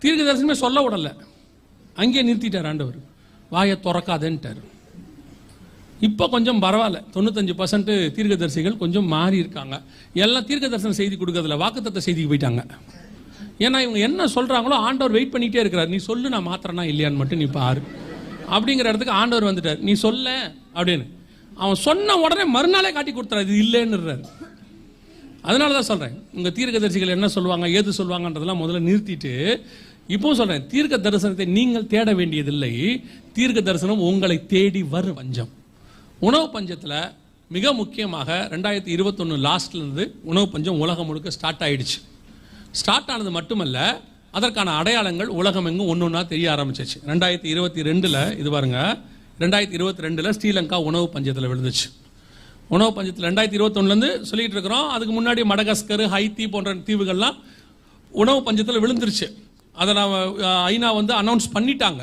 தீர்க்க தரிசனமே சொல்ல விடலை, அங்கேயே நிறுத்திட்டார் ஆண்டவர், வாயை திறக்காதேன்ட்டார். இப்போ கொஞ்சம் பரவாயில்ல, 95% தீர்க்கதரிசிகள் கொஞ்சம் மாறி இருக்காங்க. எல்லாம் தீர்க்க தரிசன செய்தி கொடுக்கறதில்ல, வாக்குத்தத்த செய்திக்கு போயிட்டாங்க. ஏன்னா இவங்க என்ன சொல்கிறாங்களோ ஆண்டவர் வெயிட் பண்ணிகிட்டே இருக்கிறார். நீ சொல்லு, நான் மாத்திரனா இல்லையான்னு மட்டும் நீ பாரு அப்படிங்கிற இடத்துக்கு ஆண்டவர் வந்துட்டார். நீ சொல்ல அப்படின்னு அவன் சொன்ன உடனே மறுநாளே காட்டி கொடுத்துறாரு, இது இல்லைன்னுறாரு. அதனால தான் சொல்கிறேன், உங்கள் தீர்க்கதரிசிகள் என்ன சொல்லுவாங்க ஏது சொல்லுவாங்கன்றதெல்லாம் முதல்ல நிறுத்திட்டு இப்பவும் சொல்கிறேன், தீர்க்க தரிசனத்தை நீங்கள் தேட வேண்டியதில்லை, தீர்க்க தரிசனம் உங்களை தேடி வரும். பஞ்சம், உணவு பஞ்சத்தில் மிக முக்கியமாக 2021 லாஸ்ட்லேருந்து உணவு பஞ்சம் உலகம் முழுக்க ஸ்டார்ட் ஆகிடுச்சு. ஸ்டார்ட் ஆனது மட்டுமல்ல, அதற்கான அடையாளங்கள் உலகம் எங்கும் ஒன்று ஒன்றா தெரிய ஆரம்பிச்சிச்சு. 2022 இது பாருங்க, 2022 ஸ்ரீலங்கா உணவு பஞ்சத்தில் விழுந்துச்சு. உணவு பஞ்சத்தில் 2021 சொல்லிட்டு இருக்கிறோம். அதுக்கு முன்னாடி மடகாஸ்கர், ஹைத்தி போன்ற தீவுகள்லாம் உணவு பஞ்சத்தில் விழுந்துருச்சு. அதை ஐநா அனௌன்ஸ் பண்ணிட்டாங்க.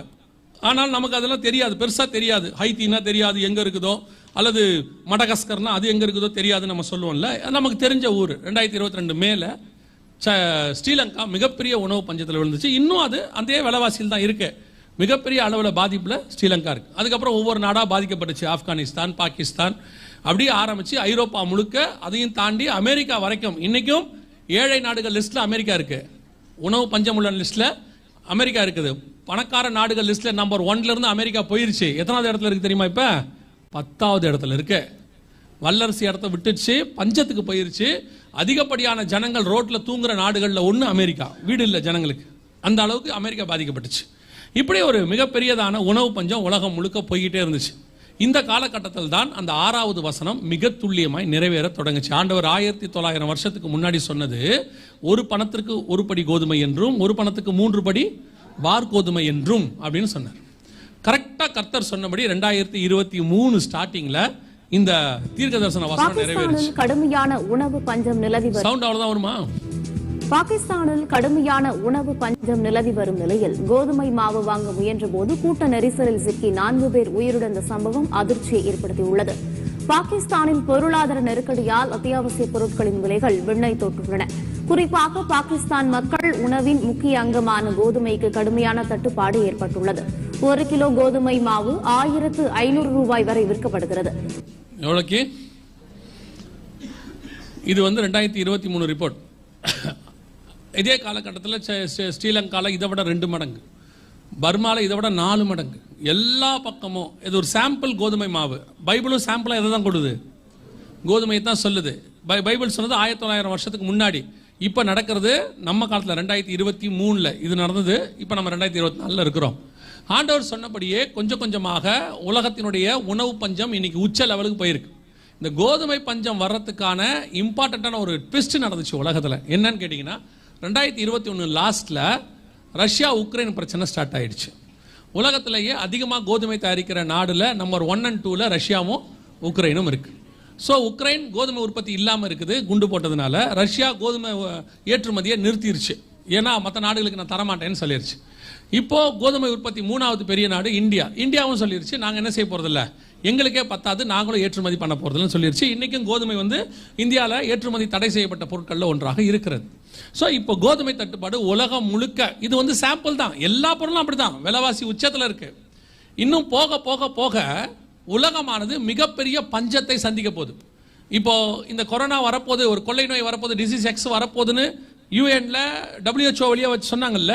ஆனால் நமக்கு அதெல்லாம் தெரியாது, பெருசாக தெரியாது. ஹைத்தினா தெரியாது எங்கே இருக்குதோ, அல்லது மடகாஸ்கர்னா அது எங்கே இருக்குதோ தெரியாது நம்ம சொல்லுவோம்ல. நமக்கு தெரிஞ்ச ஊர். 2022 மேலே ஸ்ரீலங்கா மிகப்பெரிய உணவு பஞ்சத்தில் விழுந்துச்சு. இன்னும் அது அதே விலைவாசியில் தான் இருக்கு. மிகப்பெரிய அளவில் பாதிப்பில் ஸ்ரீலங்கா இருக்கு. அதுக்கப்புறம் ஒவ்வொரு நாடாக பாதிக்கப்பட்டுச்சு. ஆப்கானிஸ்தான், பாகிஸ்தான், அப்படியே ஆரம்பிச்சு ஐரோப்பா முழுக்க, அதையும் தாண்டி அமெரிக்கா வரைக்கும். இன்னைக்கும் ஏழை நாடுகள் லிஸ்ட்ல அமெரிக்கா இருக்கு. உணவு பஞ்சம் உள்ள லிஸ்ட்ல அமெரிக்கா இருக்குது. பணக்கார நாடுகள் லிஸ்ட்ல நம்பர் 1ல இருந்து அமெரிக்கா போயிருச்சு. எத்தனாவது இடத்துல இருக்கு தெரியுமா? இப்ப 10வது இடத்துல இருக்கு. வல்லரசு இடத்த விட்டுச்சு, பஞ்சத்துக்கு போயிருச்சு. அதிகப்படியான ஜனங்கள் ரோட்ல தூங்குற நாடுகள்ல ஒன்று அமெரிக்கா. வீடு இல்லை ஜனங்களுக்கு, அந்த அளவுக்கு அமெரிக்கா பாதிக்கப்பட்டுச்சு. இப்படி ஒரு மிகப்பெரியதான உணவு பஞ்சம் உலகம் முழுக்க போய்கிட்டே இருந்துச்சு. இந்த காலகட்டத்தில் தான் அந்த 6வது வசனம் மிக துல்லியமாய் நிறைவேற தொடங்குச்சு. ஆண்டவர் 1900 வருஷத்துக்கு முன்னாடி சொன்னது, ஒரு பணத்திற்கு ஒரு படி கோதுமை என்றும், ஒரு பணத்துக்கு 3 படி வார் கோதுமை என்றும் அப்படின்னு சொன்னார். கரெக்டா கர்த்தர் சொன்னபடி 2023 ஸ்டார்டிங்ல இந்த தீர்க்க தரிசன வசனம் நிறைவேறுச்சு. கடுமையான உணவு பஞ்சம் நிலவி வரும். சவுண்ட் அவ்வளவுதான் வருமா? பாகிஸ்தானில் கடுமையான உணவு பஞ்சம் நிலவி வரும் நிலையில் கோதுமை மாவு வாங்க முயன்ற போது கூட்ட நெரிசலில் சிக்கி 4 பேர் உயிரிழந்த சம்பவம் அதிர்ச்சியை ஏற்படுத்தியுள்ளது. பாகிஸ்தானின் பொருளாதார நெருக்கடியால் அத்தியாவசிய பொருட்களின் விலைகள் விண்ணை தொட்டுள்ளன. குறிப்பாக பாகிஸ்தான் மக்கள் உணவின் முக்கிய அங்கமான கோதுமைக்கு கடுமையான தட்டுப்பாடு ஏற்பட்டுள்ளது. 1 கிலோ கோதுமை மாவு 1500 ரூபாய் வரை விற்கப்படுகிறது. எவ்வளவுக்கு? இது 2023 ரிப்போர்ட். இதே காலகட்டத்தில் ஸ்ரீலங்காவில் இதை விட 2 மடங்கு, பர்மாவில் இதை விட 4 மடங்கு. எல்லா பக்கமும் இது ஒரு சாம்பிள் கோதுமை மாவு. பைபிளும் சாம்பிளாக இதை தான் கொடுது, கோதுமையை தான் சொல்லுது. பைபிள் சொன்னது 1900 வருஷத்துக்கு முன்னாடி. இப்போ நடக்கிறது நம்ம காலத்தில் 2023 இது நடந்தது. இப்போ நம்ம 2024 இருக்கிறோம். ஆண்டவர் சொன்னபடியே கொஞ்சம் கொஞ்சமாக உலகத்தினுடைய உணவு பஞ்சம் இன்னைக்கு உச்ச லெவலுக்கு போயிருக்கு. இந்த கோதுமை பஞ்சம் வர்றதுக்கான இம்பார்ட்டண்ட்டான ஒரு ட்விஸ்ட் நடந்துச்சு உலகத்தில். என்னன்னு கேட்டிங்கன்னா, 2021 லாஸ்ட்டில் ரஷ்யா உக்ரைன் பிரச்சனை ஸ்டார்ட் ஆகிடுச்சு. உலகத்திலேயே அதிகமாக கோதுமை தயாரிக்கிற நாடில் நம்பர் 1 and 2ல் ரஷ்யாவும் உக்ரைனும் இருக்குது. ஸோ உக்ரைன் கோதுமை உற்பத்தி இல்லாமல் இருக்குது குண்டு போட்டதுனால. ரஷ்யா கோதுமை ஏற்றுமதியை நிறுத்திடுச்சு. ஏன்னா மற்ற நாடுகளுக்கு நான் தரமாட்டேன்னு சொல்லிடுச்சு. இப்போ கோதுமை உற்பத்தி 3வது பெரிய நாடு இந்தியா. இந்தியாவும் சொல்லிருச்சு, நாங்கள் என்ன செய்ய போறதில்ல, எங்களுக்கே பத்தாது, நாங்களும் ஏற்றுமதி பண்ண போறதில்லைன்னு சொல்லிருச்சு. இன்னைக்கும் கோதுமை இந்தியாவில் ஏற்றுமதி தடை செய்யப்பட்ட பொருட்களில் ஒன்றாக இருக்கிறது. ஸோ இப்போ கோதுமை தட்டுப்பாடு உலகம் முழுக்க. இது சாம்பிள் தான், எல்லா பொருளும் அப்படிதான், விலைவாசி உச்சத்தில் இருக்கு. இன்னும் போக போக போக உலகமானது மிகப்பெரிய பஞ்சத்தை சந்திக்க போகுது. இப்போ இந்த கொரோனா வரப்போது, ஒரு கொள்ளை நோய் வரப்போது, டிசீஸ் எக்ஸ் வரப்போதுன்னு யூஎன்ல WHO வழியா வச்சு சொன்னாங்கல்ல.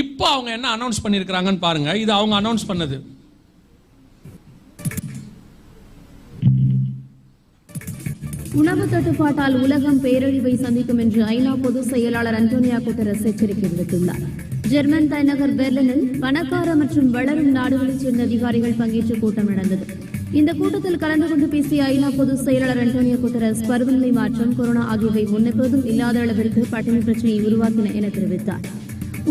இப்போ அவங்க என்ன அனௌன்ஸ் பண்ணிருக்காங்கன்னு பாருங்க. இது அவங்க அனௌன்ஸ் பண்ணது. உணவு தட்டுப்பாட்டால் உலகம் பேரழிவை சந்திக்கும் என்று ஐநா பொதுச் செயலாளர் அன்டோனியோ குட்டரஸ் எச்சரிக்கை விடுத்துள்ளார். ஜெர்மன் தலைநகர் பெர்லினில் பணக்கார மற்றும் வளரும் நாடுகளைச் சேர்ந்த அதிகாரிகள் பங்கேற்ற கூட்டம் நடந்தது. இந்த கூட்டத்தில் கலந்து கொண்டு பேசிய ஐநா பொதுச் செயலாளர் அன்டோனியோ குட்டரஸ், பருவநிலை மாற்றம், கொரோனா ஆகியவை முன்னெப்போதும் இல்லாத அளவிற்கு பட்டினி பிரச்சினையை உருவாக்கின என தெரிவித்தார்.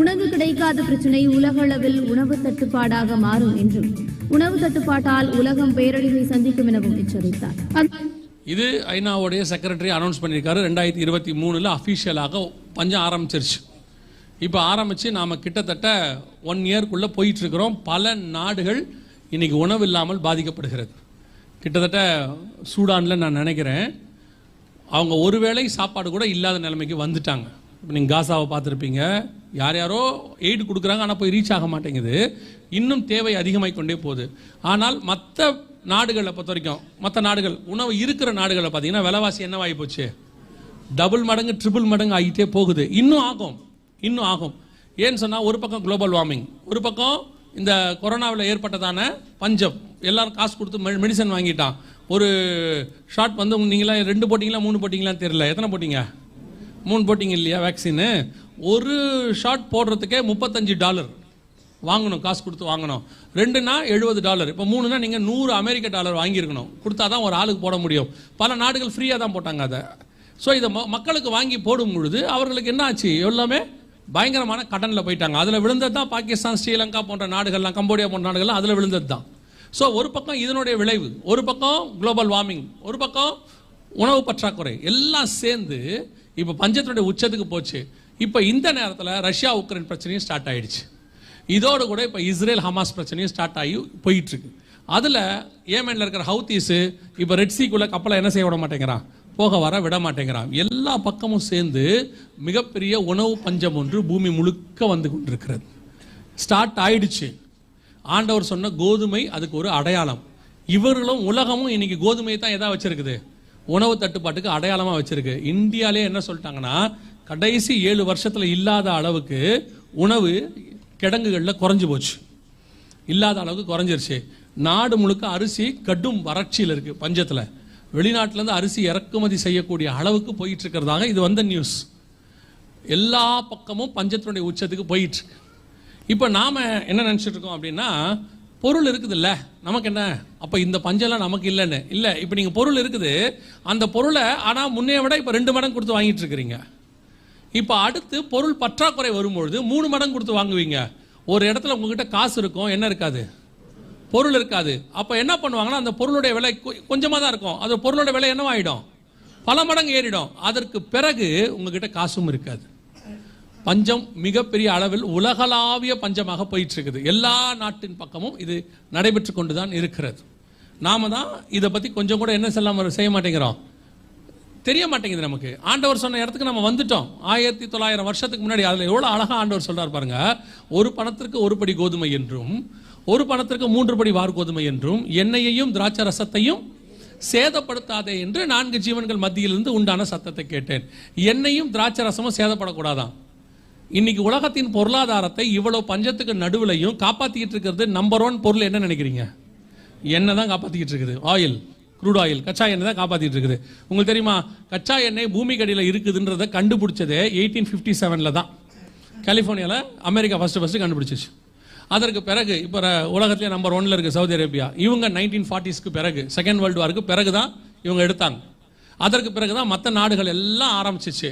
உணவு கிடைக்காத பிரச்சினை உலக அளவில் உணவு தட்டுப்பாடாக மாறும் என்றும், உணவு தட்டுப்பாட்டால் உலகம் பேரழிவை சந்திக்கும் எனவும் எச்சரித்தார். இது ஐநாவுடைய செக்ரட்டரி அனௌன்ஸ் பண்ணியிருக்காரு. 2023 அஃபிஷியலாக பஞ்சம் ஆரம்பிச்சிருச்சு. இப்போ ஆரம்பித்து நாம் கிட்டத்தட்ட 1 இயர்க்குள்ளே போயிட்டுருக்கிறோம். பல நாடுகள் இன்றைக்கி உணவு இல்லாமல் பாதிக்கப்படுகிறது. கிட்டத்தட்ட சூடானில் நான் நினைக்கிறேன் அவங்க ஒருவேளை சாப்பாடு கூட இல்லாத நிலைமைக்கு வந்துட்டாங்க. இப்போ நீங்கள் காசாவை பார்த்துருப்பீங்க, யார் யாரோ எய்டு கொடுக்குறாங்க, ஆனால் போய் ரீச் ஆக மாட்டேங்குது. இன்னும் தேவை அதிகமாகிக் கொண்டே போகுது. ஆனால் மற்ற நாடுகளை பொறுத்த வரைக்கும், மற்ற நாடுகள் உணவு இருக்கிற நாடுகளை பார்த்தீங்கன்னா விலைவாசி என்னவாகி போச்சு, டபுள் மடங்கு ட்ரிபிள் மடங்கு ஆகிட்டே போகுது. இன்னும் ஆகும். ஏன்னு சொன்னால், ஒரு பக்கம் குளோபல் வார்மிங், ஒரு பக்கம் இந்த கொரோனாவில் ஏற்பட்டதான பஞ்சம். எல்லாரும் காசு கொடுத்து மெடிசன் வாங்கிட்டான். ஒரு ஷாட் வந்து நீங்களாம் 2 போட்டிங்களா 3 போட்டிங்களான்னு தெரியல, எத்தனை போட்டிங்க? 3 போட்டிங்க இல்லையா வேக்சின்னு. ஒரு ஷாட் போடுறதுக்கே $35 வாங்கணும், காசு கொடுத்து வாங்கணும். 2னா $70. இப்போ 3னா நீங்கள் $100 வாங்கியிருக்கணும், கொடுத்தா தான் ஒரு ஆளுக்கு போட முடியும். பல நாடுகள் ஃப்ரீயாக தான் போட்டாங்க அதை. ஸோ இதை மக்களுக்கு வாங்கி போடும் பொழுது அவர்களுக்கு என்ன ஆச்சு, எல்லாமே பயங்கரமான கடனில் போயிட்டாங்க. அதில் விழுந்தது தான் பாகிஸ்தான், ஸ்ரீலங்கா போன்ற நாடுகள்லாம், கம்போடியா போன்ற நாடுகள்லாம் அதில் விழுந்தது தான். ஸோ ஒரு பக்கம் இதனுடைய விளைவு, ஒரு பக்கம் குளோபல் வார்மிங், ஒரு பக்கம் உணவு பற்றாக்குறை, எல்லாம் சேர்ந்து இப்போ பஞ்சத்தினுடைய உச்சத்துக்கு போச்சு. இப்போ இந்த நேரத்தில் ரஷ்யா உக்ரைன் பிரச்சனையும் ஸ்டார்ட் ஆயிடுச்சு. இதோடு கூட இப்போ இஸ்ரேல் ஹமாஸ் பிரச்சனையும் ஸ்டார்ட் ஆகி போயிட்டு இருக்கு. அதில் ஏமன்ல இருக்கிற ஹவுத்தீஸு இப்போ ரெட் சீக்குள்ள கப்பலை என்ன செய்ய விட மாட்டேங்கிறான், போக வர விட மாட்டேங்கிறான். எல்லா பக்கமும் சேர்ந்து மிகப்பெரிய உணவு பஞ்சம் ஒன்று பூமி முழுக்க வந்து கொண்டிருக்கிறது. ஸ்டார்ட் ஆயிடுச்சு. ஆண்டவர் சொன்ன கோதுமை அதுக்கு ஒரு அடையாளம். இவர்களும் உலகமும் இன்னைக்கு கோதுமையை தான் எதா வச்சிருக்குது, உணவு தட்டுப்பாட்டுக்கு அடையாளமாக வச்சிருக்கு. இந்தியாவிலே என்ன சொல்லிட்டாங்கன்னா, கடைசி 7 வருஷத்தில் இல்லாத அளவுக்கு உணவு கிடங்குகளில் குறைஞ்சு போச்சு, இல்லாத அளவுக்கு குறைஞ்சிருச்சு. நாடு முழுக்க அரிசி கடும் வறட்சியில் இருக்கு, பஞ்சத்தில். வெளிநாட்டிலேருந்து அரிசி இறக்குமதி செய்யக்கூடிய அளவுக்கு போயிட்டு இருக்கிறதாக இது வந்த நியூஸ். எல்லா பக்கமும் பஞ்சத்தினுடைய உச்சத்துக்கு போயிட்டு இருக்கு. இப்போ நாம் என்ன நினச்சிட்டு இருக்கோம் அப்படின்னா, பொருள் இருக்குது இல்லை நமக்கு என்ன, அப்போ இந்த பஞ்சம்லாம் நமக்கு இல்லைன்னு இல்லை. இப்போ நீங்கள் பொருள் இருக்குது, அந்த பொருளை ஆனால் முன்னைய விட இப்போ 2 மடங்கு கொடுத்து வாங்கிட்டு இருக்கிறீங்க. இப்போ அடுத்து பொருள் பற்றாக்குறை வரும்பொழுது 3 மடங்கு கொடுத்து வாங்குவீங்க. ஒரு இடத்துல உங்ககிட்ட காசு இருக்கும், என்ன இருக்காது, பொருள் இருக்காது. அப்போ என்ன பண்ணுவாங்கன்னா, அந்த பொருளுடைய விலை கொஞ்சமாக தான் இருக்கும், அது பொருளோட விலை என்னவாயிடும், பல மடங்கு ஏறிடும். அதற்கு பிறகு உங்ககிட்ட காசும் இருக்காது. பஞ்சம் மிகப்பெரிய அளவில் உலகளாவிய பஞ்சமாக போயிட்டு இருக்குது. எல்லா நாட்டின் பக்கமும் இது நடைபெற்று கொண்டுதான் இருக்கிறது. நாம தான் இதை பற்றி கொஞ்சம் கூட என்ன செய்ய மாட்டேங்கிறோம், தெரிய மாட்டேங்குது நமக்கு. ஆண்டவர் சொன்ன இடத்துக்கு நம்ம வந்துட்டோம். 1900 வருஷத்துக்கு முன்னாடி அதில் எவ்வளோ அழகாக ஆண்டவர் சொல்றார் பாருங்க. ஒரு பணத்திற்கு 1 படி கோதுமை என்றும், ஒரு பணத்திற்கு 3 படி வார் கோதுமை என்றும், எண்ணெயையும் திராட்சை ரசத்தையும் சேதப்படுத்தாதே என்று 4 ஜீவன்கள் மத்தியிலிருந்து உண்டான சத்தத்தை கேட்டேன். எண்ணெயும் திராட்சை ரசமும் சேதப்படக்கூடாதான். இன்னைக்கு உலகத்தின் பொருளாதாரத்தை இவ்வளவு பஞ்சத்துக்கு நடுவிலையும் காப்பாற்றிக்கிட்டு இருக்கிறது நம்பர் 1 பொருள் என்ன நினைக்கிறீங்க? எண்ணெய் தான் காப்பாற்றிக்கிட்டு இருக்குது. ஆயில், க்ரூட் ஆயில், கச்சா எண்ணெய் தான் காப்பாற்றிட்டு இருக்குது. உங்களுக்கு தெரியுமா, கச்சா எண்ணெய் பூமி கடியில் இருக்குதுன்றதை கண்டுபிடிச்சதே 1857 தான். கலிஃபோர்னியாவில் அமெரிக்கா ஃபர்ஸ்ட் கண்டுபிடிச்சிச்சு. அதற்கு பிறகு இப்போ உலகத்திலே நம்பர் 1ல இருக்கு சவுதி அரேபியா. இவங்க 1940ஸ்க்கு பிறகு, செகண்ட் வேர்ல்டு வாருக்கு பிறகு தான் இவங்க எடுத்தாங்க. அதற்கு பிறகு தான் மற்ற நாடுகள் எல்லாம் ஆரம்பிச்சிச்சு.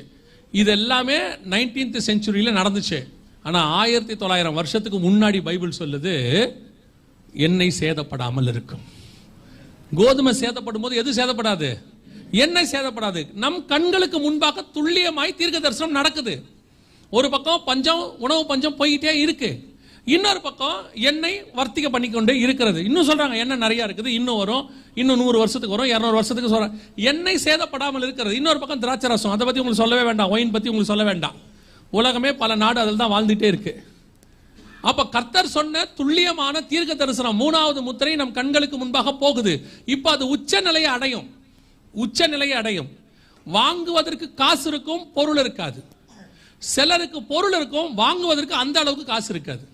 இது எல்லாமே 19th செஞ்சுரியில் நடந்துச்சு. ஆனால் 1900 வருஷத்துக்கு முன்னாடி பைபிள் சொல்லுது, எண்ணெய் சேதப்படாமல் இருக்கும். கோதுமை சேதப்படும் போது எது சேதப்படாது, எண்ணெய் சேதப்படாது. நம் கண்களுக்கு முன்பாக துல்லியமாய் தீர்க்க தரிசனம் நடக்குது. ஒரு பக்கம் பஞ்சம், உணவு பஞ்சம் போயிட்டே இருக்கு, இன்னொரு பக்கம் எண்ணெய் வர்த்திக்க பண்ணிக்கொண்டே இருக்கிறது. இன்னும் சொல்றாங்க எண்ணெய் நிறைய இருக்குது, இன்னும் வரும், இன்னும் 100 வருஷத்துக்கு வரும், 200 வருஷத்துக்கு சொல்றாங்க. எண்ணெய் சேதப்படாமல் இருக்கிறது. இன்னொரு பக்கம் திராட்சை ரசம், அதை பத்தி உங்களுக்கு சொல்லவே வேண்டாம். ஒயின் பத்தி உங்களுக்கு சொல்ல வேண்டாம். உலகமே பல நாடு அதில் தான் வாழ்ந்துட்டே இருக்கு. அப்ப கர்த்தர் சொன்ன துல்லியமான தீர்க்க தரிசனம் 3வது முத்திரை நம் கண்களுக்கு முன்பாக போகுது. இப்ப அது உச்ச நிலையை அடையும். வாங்குவதற்கு காசு இருக்கும், பொருள் இருக்காது. சிலருக்கு பொருள் இருக்கும், வாங்குவதற்கு அந்த அளவுக்கு காசு இருக்காது.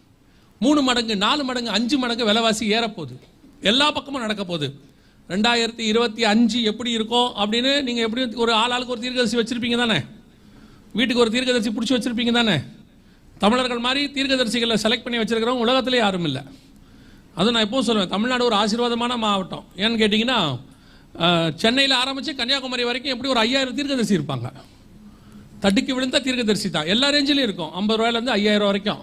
3 மடங்கு 4 மடங்கு 5 மடங்கு விலைவாசி ஏறப்போகுது. எல்லா பக்கமும் நடக்க போகுது. 2025 எப்படி இருக்கும் அப்படின்னு நீங்க எப்படி ஒரு ஆளுக்கு ஒரு தீர்க்கதரிசி வச்சிருப்பீங்க தானே, வீட்டுக்கு ஒரு தீர்க்கதரிசி பிடிச்சி வச்சிருப்பீங்க தானே. தமிழர்கள் மாதிரி தீர்க்கதரிசிகளை செலக்ட் பண்ணி வச்சிருக்கிறவங்க உலகத்திலே யாரும் இல்லை. அதுவும் நான் எப்பவும் சொல்லுவேன், தமிழ்நாடு ஒரு ஆசீர்வாதமான மாவட்டம். ஏன்னு கேட்டிங்கன்னா, சென்னையில் ஆரம்பித்து கன்னியாகுமரி வரைக்கும் எப்படி ஒரு 5000 தீர்க்கதரிசி இருப்பாங்க. தட்டிக்கு விழுந்த தீர்க்கதரிசி தான் எல்லா ரேஞ்சிலையும் இருக்கும். 50 ரூபாயிலேருந்து 5000 வரைக்கும்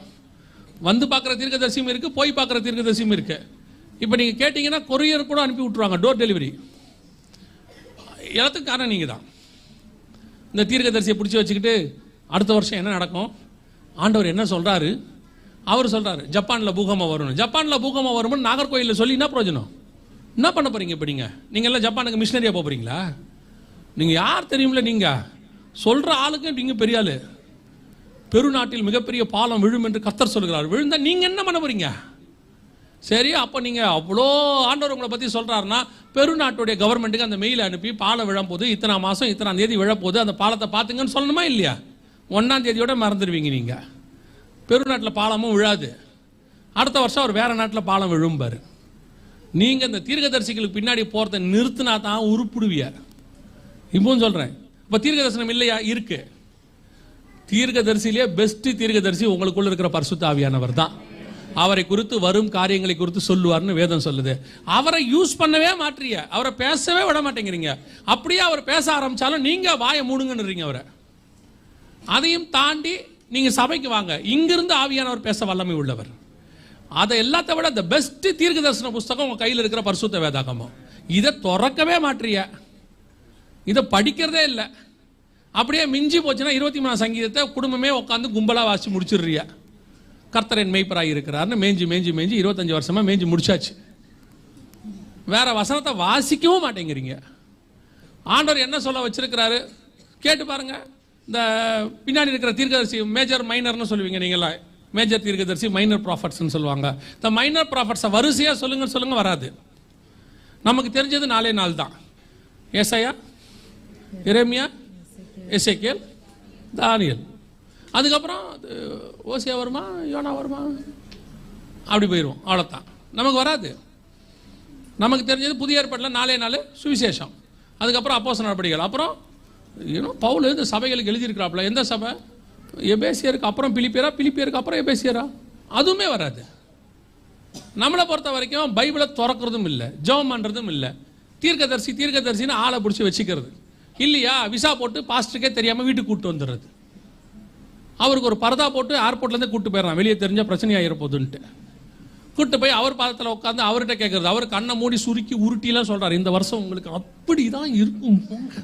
வந்து பார்க்குற தீர்க்கதரிசியும் இருக்குது, போய் பார்க்குற தீர்க்கதரிசியும் இருக்குது. இப்போ நீங்கள் கேட்டிங்கன்னா கொரியர் கூட அனுப்பி விட்ருவாங்க, டோர் டெலிவரி. எல்லாத்துக்கும் காரணம் நீங்கள் தான். இந்த தீர்க்கதரிசியை பிடிச்சி வச்சுக்கிட்டு அடுத்த வருஷம் என்ன நடக்கும், ஆண்டவர் என்ன சொல்கிறாரு, அவர் சொல்கிறாரு ஜப்பானில் பூகம்பம் வரணும். ஜப்பானில் பூகம்பம் வரும்னு நாகர்கோயிலில் சொல்லி என்ன பிரயோஜனம்? என்ன பண்ண போகிறீங்க? இப்போ நீங்கள் எல்லாம் ஜப்பானுக்கு மிஷினரியாக பெருநாட்டில் மிகப்பெரிய பாலம் விழும் என்று கர்த்தர் சொல்கிறார். விழுந்தா நீங்க என்ன பண்ண போறீங்க? சரி, அப்போ நீங்க அவ்வளோ ஆண்டவர் உங்களை பத்தி சொல்றாருன்னா பெருநாட்டுடைய கவர்மெண்ட்டுக்கு அந்த மெயில் அனுப்பி பாலம் விழப்போது, இத்தனை மாசம் இத்தனாம் தேதி விழப்போது, அந்த பாலத்தை பார்த்துங்கன்னு சொல்லணுமா இல்லையா? 1ஆம் தேதியோட மறந்துடுவீங்க நீங்க. பெருநாட்டில் பாலமும் விழாது. அடுத்த வருஷம் அவர் வேற நாட்டில் பாலம் விழும்பாரு. நீங்க இந்த தீர்க்கதரிசிகளுக்கு பின்னாடி போறதை நிறுத்தினா தான் உருப்பிடுவிய. இப்பவும் சொல்றேன், இப்ப தீர்க்க தரிசனம் இல்லையா? இருக்கு. தீர்க்கதரிசியிலே பெஸ்ட் தீர்க்கதரிசி உங்களுக்குள்ள இருக்கிற பரிசுத்த ஆவியானவர் தான். அவரை குறித்து வரும் காரியங்களை குறித்து சொல்லுவார்னு வேதம் சொல்லுது. அவரை யூஸ் பண்ணவே மாட்டீங்க, அவரை பேசவே விட மாட்டேங்கிறீங்க. அப்படியே அவர் பேச ஆரம்பிச்சாலும் நீங்க வாயை மூடுங்கன்னு அவரை. அதையும் தாண்டி நீங்க சபைக்கு வாங்க, இங்கிருந்து ஆவியானவர் பேச வல்லமை உள்ளவர். அதை எல்லாத்த விட இந்த பெஸ்ட் தீர்க்க தரிசன புஸ்தகம் உங்க கையில் இருக்கிற பரிசுத்த வேதாகமம். இதை திறக்கவே மாட்டீங்க, இதை படிக்கிறதே இல்லை. அப்படியே மிஞ்சி போச்சுன்னா 23ஆம் சங்கீதத்தை குடும்பமே உட்காந்து கும்பலா வாசி முடிச்சிடுறிய. கர்த்தரின் மேய்ப்பராய் இருக்கிறார்னு மேஞ்சி 25 வருஷமா மேஞ்சி முடிச்சாச்சு. வேற வசனத்தை வாசிக்கவும் மாட்டேங்கிறீங்க. ஆண்டவர் என்ன சொல்ல வச்சிருக்கிறாரு கேட்டு பாருங்க. இந்த பின்னாடி இருக்கிற தீர்க்கதரிசி மேஜர் மைனர்னு சொல்லுவீங்க நீங்களா. மேஜர் தீர்க்கதரிசி, மைனர் ப்ராஃபட்ஸ்னு சொல்லுவாங்க. இந்த மைனர் ப்ராஃபட்ஸை வரிசையா சொல்லுங்க வராது. நமக்கு தெரிஞ்சது 4 தான். ஏசாயா, எரேமியா, எசேக்கியேல், தானியேல். அதுக்கப்புறம் ஓசியா வருமா, யோனா வருமா, அப்படி போயிடுவோம். அவ்வளோதான், நமக்கு வராது. நமக்கு தெரிஞ்சது புதிய ஏற்பாட்டில் 4 சுவிசேஷம், அதுக்கப்புறம் அப்போஸ்தலர் நடபடிகள், அப்புறம் பவுல் இந்த சபைகளுக்கு எழுதியிருக்கிறாப்புல. எந்த சபை? எபேசியருக்கு அப்புறம் பிலிப்பியரா, பிலிப்பியருக்கு அப்புறம் எபேசியரா, அதுவுமே வராது. நம்மளை பொறுத்த வரைக்கும் பைபிளை திறக்கிறதும் இல்லை, ஜெபம் பண்ணுறதும் இல்லை. தீர்க்கதரிசின்னு ஆளை பிடிச்சி வச்சுக்கிறது இல்லையா? விசா போட்டு பாஸ்டருக்கே தெரியாமல் வீட்டுக்கு கூப்பிட்டு வந்துடுறது. அவருக்கு ஒரு பரதா போட்டு ஏர்போர்ட்லேருந்து கூப்பிட்டு போயிடறான், வெளியே தெரிஞ்ச பிரச்சனையாகிற போதுன்ட்டு. கூப்பிட்டு போய் அவர் பாதத்தில் உட்காந்து அவர்கிட்ட கேட்கறது. அவர் கண்ணை மூடி சுருக்கி உருட்டிலாம் சொல்றாரு, இந்த வருஷம் உங்களுக்கு அப்படிதான் இருக்கும் போங்க.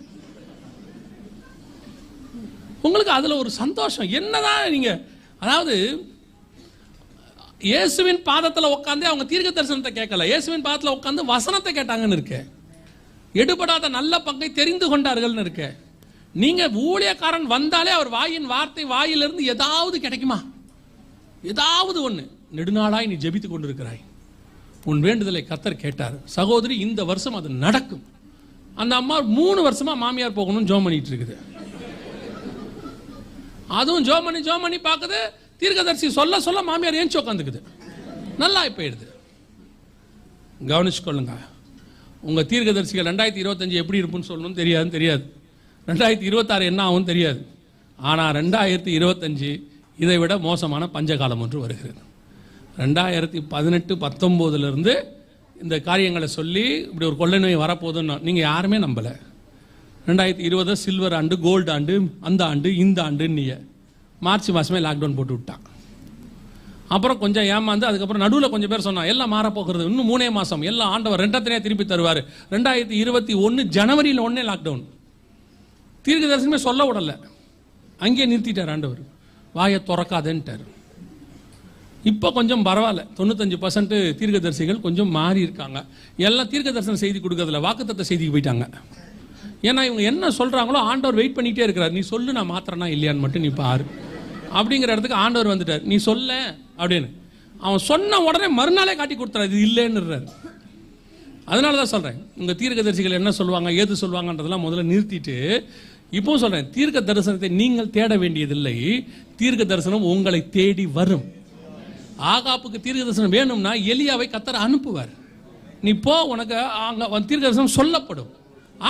உங்களுக்கு அதுல ஒரு சந்தோஷம் என்னதான் நீங்க, அதாவது இயேசுவின் பாதத்தில் உட்காந்து அவங்க தீர்க்க தரிசனத்தை கேட்கல, இயேசுவின் பாதத்தில் உட்காந்து வசனத்தை கேட்டாங்கன்னு இருக்கு. எடுபடாத நல்ல பங்கை தெரிந்து கொண்டார்கள்னு இருக்கு. நீங்க ஊழியக்காரன் வந்தாலே அவர் வாயின் வார்த்தை வாயிலிருந்து ஏதாவது கிடைக்குமா? ஏதாவது ஒண்ணு. நெடுநாளாய் நீ ஜெபித்துக் கொண்டிருக்கிறாய், உன் வேண்டுதலை கர்த்தர் கேட்டார். சகோதரி, இந்த வருஷம் அது நடக்கும். அந்த அம்மா 3 வருஷமா மாமியார் போகணும்னு ஜெபம் பண்ணிட்டு இருக்குது. அதுவும் ஜெபம் பண்ணி பார்க்குது. தீர்க்கதரிசி சொல்ல மாமியார் ஏஞ்சி உட்காந்துக்குது, நல்லா போயிடுது. கவனிச்சுக்கொள்ளுங்க. உங்க தீர்க்கதரிசிகள் 2025 எப்படி இருப்புன்னு சொல்லணும்னு தெரியாது. 2026 என்ன ஆகும் தெரியாது. ஆனால் 2025 இதை விட மோசமான பஞ்சகாலம் ஒன்று வருகிறது. 2018-19 இந்த காரியங்களை சொல்லி இப்படி ஒரு கொள்ளை நோய் வரப்போகுதுன்னு நீங்கள் யாருமே நம்பலை. 2020 சில்வர் ஆண்டு, கோல்டு ஆண்டு, அந்த ஆண்டு இந்த ஆண்டுன்னு மார்ச் மாதமே லாக்டவுன் போட்டு விட்டான். அப்புறம் கொஞ்சம் ஏமாந்து அதுக்கப்புறம் நடுவில் கொஞ்சம் பேர் சொன்னான் எல்லாம் மாறப்போகிறது, இன்னும் 3 மாதம் எல்லாம் ஆண்டவர் 2 திருப்பி தருவார். 2021 ஜனவரியில் 1 லாக்டவுன். தீர்க்க தரிசனமே சொல்ல விடல, அங்கேயே நிறுத்திட்டார் ஆண்டவர். வாயை திறக்காதேன்ட்டார். இப்போ கொஞ்சம் பரவாயில்ல, 95% தீர்க்கதரிசிகள் கொஞ்சம் மாறி இருக்காங்க. எல்லாம் தீர்க்க தரிசன செய்தி கொடுக்கறதில்ல, வாக்குத்தத்த செய்திக்கு போயிட்டாங்க. ஏன்னா இவங்க என்ன சொல்றாங்களோ ஆண்டவர் வெயிட் பண்ணிட்டே இருக்கிறார். நீ சொல்லு, நான் மாத்திரனா இல்லையான்னு மட்டும் நீ பாரு அப்படிங்கிற இடத்துக்கு ஆண்டவர் வந்துட்டார். நீ சொல்ல அப்படின்னு அவன் சொன்ன உடனே மறுநாளே காட்டி கொடுத்துறாரு, இது இல்லைன்னு. அதனால தான் சொல்றேன், உங்க தீர்க்கதரிசிகள் என்ன சொல்லுவாங்க, ஏது சொல்லுவாங்கன்றதெல்லாம் முதல்ல நிறுத்திட்டு இப்போ சொல்றேன், தீர்க்க தரிசனத்தை நீங்கள் தேட வேண்டியதில்லை, தீர்க்க தரிசனம் உங்களை தேடி வரும். ஆகாப்புக்கு தீர்க்க தரிசனம் வேணும்னா எலியாவை கர்த்தர் அனுப்புவார். நீ போ, உனக்கு அங்க தீர்க்க தரிசனம் சொல்லப்படும்.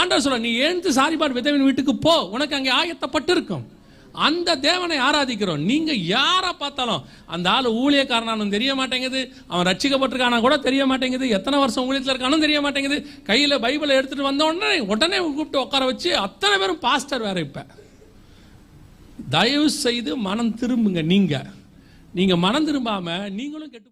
ஆண்டவர் சொல்ல, நீ எழுந்து சாரிபாட் விதவின் வீட்டுக்கு போ, உனக்கு அங்கே ஆயத்தப்பட்டு இருக்கும். அந்த தேவனை ஆராதிக்கிறோம். நீங்க யாரை பார்த்தாலும் அந்த ஆள் ஊழியக்காரனானும் தெரிய மாட்டேங்குது, அவன் ரட்சிக்கப்பட்டிருக்கானா கூட தெரிய மாட்டேங்குது, எத்தனை வருஷம் ஊழியத்தில் இருக்கானும் தெரிய மாட்டேங்குது. கையில பைபிளை எடுத்துட்டு வந்த உடனே கூப்பிட்டு உட்கார வச்சு அத்தனை பேரும் பாஸ்டர் வேற. இப்ப தயவு செய்து மனம் திரும்புங்க. நீங்க மனம் திரும்பாம நீங்களும் கெட்டு